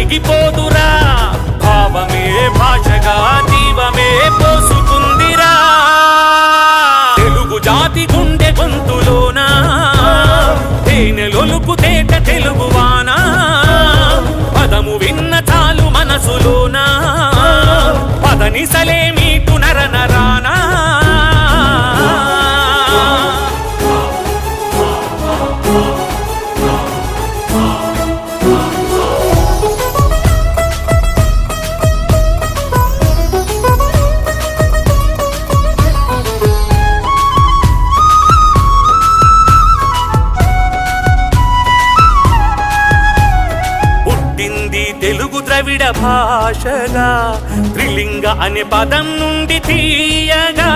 తరిగిపోదురా భావమే భాషగా జీవమే పోసుకుందిరా తెలుగు జాతి గుండె గొంతులోనా తేనెలొలుకు తేట తెలుగువానా పదము విన్న చాలు మనసులోనా పదనిసలే మీటు నర నరానా తెలుగు ద్రవిడ భాషగా త్రిలింగ అనే పదం నుండి తీయగా